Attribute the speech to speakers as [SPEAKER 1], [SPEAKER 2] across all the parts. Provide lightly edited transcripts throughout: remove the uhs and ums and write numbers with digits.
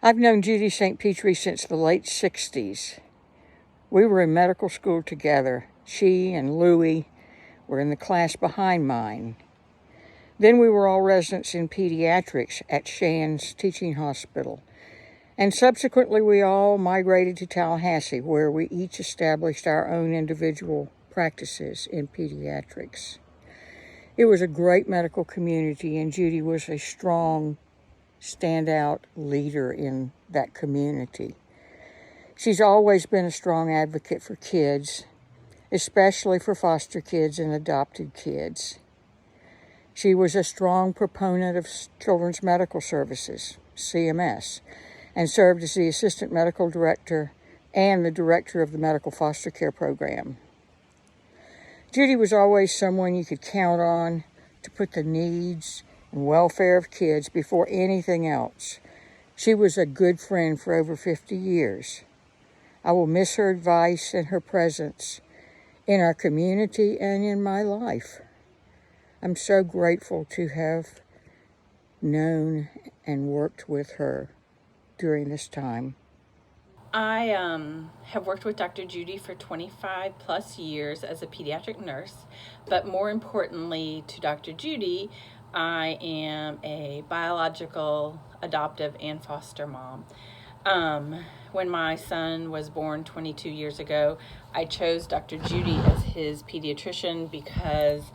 [SPEAKER 1] I've known Judy St. Petery since the late 60s. We were in medical school together. She and Louie were in the class behind mine. Then we were all residents in pediatrics at Shands Teaching Hospital. And subsequently we all migrated to Tallahassee, where we each established our own individual practices in pediatrics. It was a great medical community, and Judy was a strong, standout leader in that community. She's always been a strong advocate for kids, especially for foster kids and adopted kids. She was a strong proponent of Children's Medical Services, CMS, and served as the Assistant Medical Director and the Director of the Medical Foster Care Program. Judy was always someone you could count on to put the needs and welfare of kids before anything else. She was a good friend for over 50 years. I will miss her advice and her presence in our community and in my life. I'm so grateful to have known and worked with her during this time.
[SPEAKER 2] I have worked with Dr. Judy for 25 plus years as a pediatric nurse, but more importantly to Dr. Judy, I am a biological, adoptive, and foster mom. When my son was born 22 years ago, I chose Dr. Judy as his pediatrician because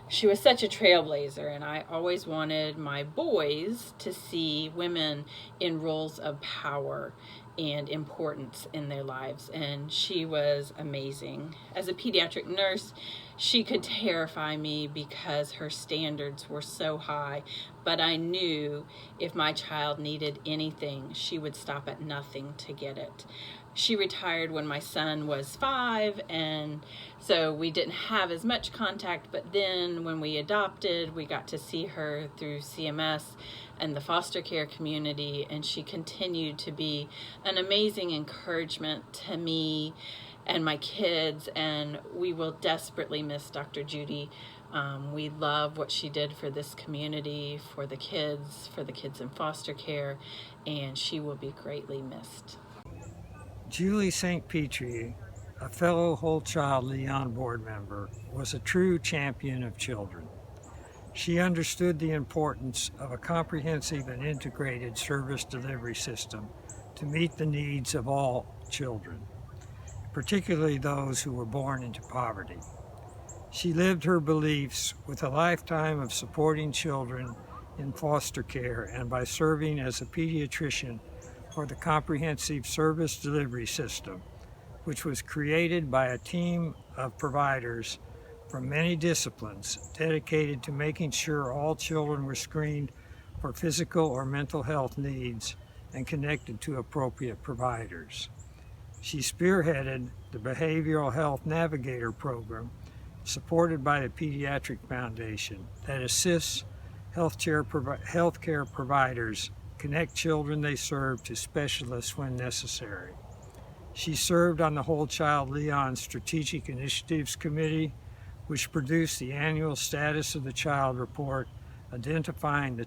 [SPEAKER 2] she was such a trailblazer, and I always wanted my boys to see women in roles of power and importance in their lives, and she was amazing. As a pediatric nurse, she could terrify me because her standards were so high, but I knew if my child needed anything, she would stop at nothing to get it. She retired when my son was 5, and so we didn't have as much contact, but then when we adopted, we got to see her through CMS and the foster care community, and she continued to be an amazing encouragement to me and my kids, and we will desperately miss Dr. Judy. We love what she did for this community, for the kids in foster care, and she will be greatly missed.
[SPEAKER 3] Julie St. Petery, a fellow Whole Child Leon board member, was a true champion of children. She understood the importance of a comprehensive and integrated service delivery system to meet the needs of all children, particularly those who were born into poverty. She lived her beliefs with a lifetime of supporting children in foster care and by serving as a pediatrician for the comprehensive service delivery system, which was created by a team of providers from many disciplines dedicated to making sure all children were screened for physical or mental health needs and connected to appropriate providers. She spearheaded the Behavioral Health Navigator program supported by the Pediatric Foundation that assists healthcare providers connect children they serve to specialists when necessary. She served on the Whole Child Leon Strategic Initiatives Committee, which produced the annual Status of the Child report, identifying the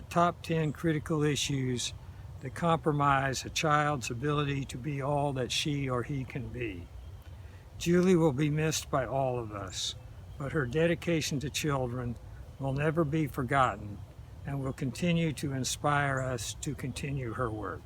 [SPEAKER 3] top 10 critical issues that compromise a child's ability to be all that she or he can be. Julie will be missed by all of us, but her dedication to children will never be forgotten and will continue to inspire us to continue her work.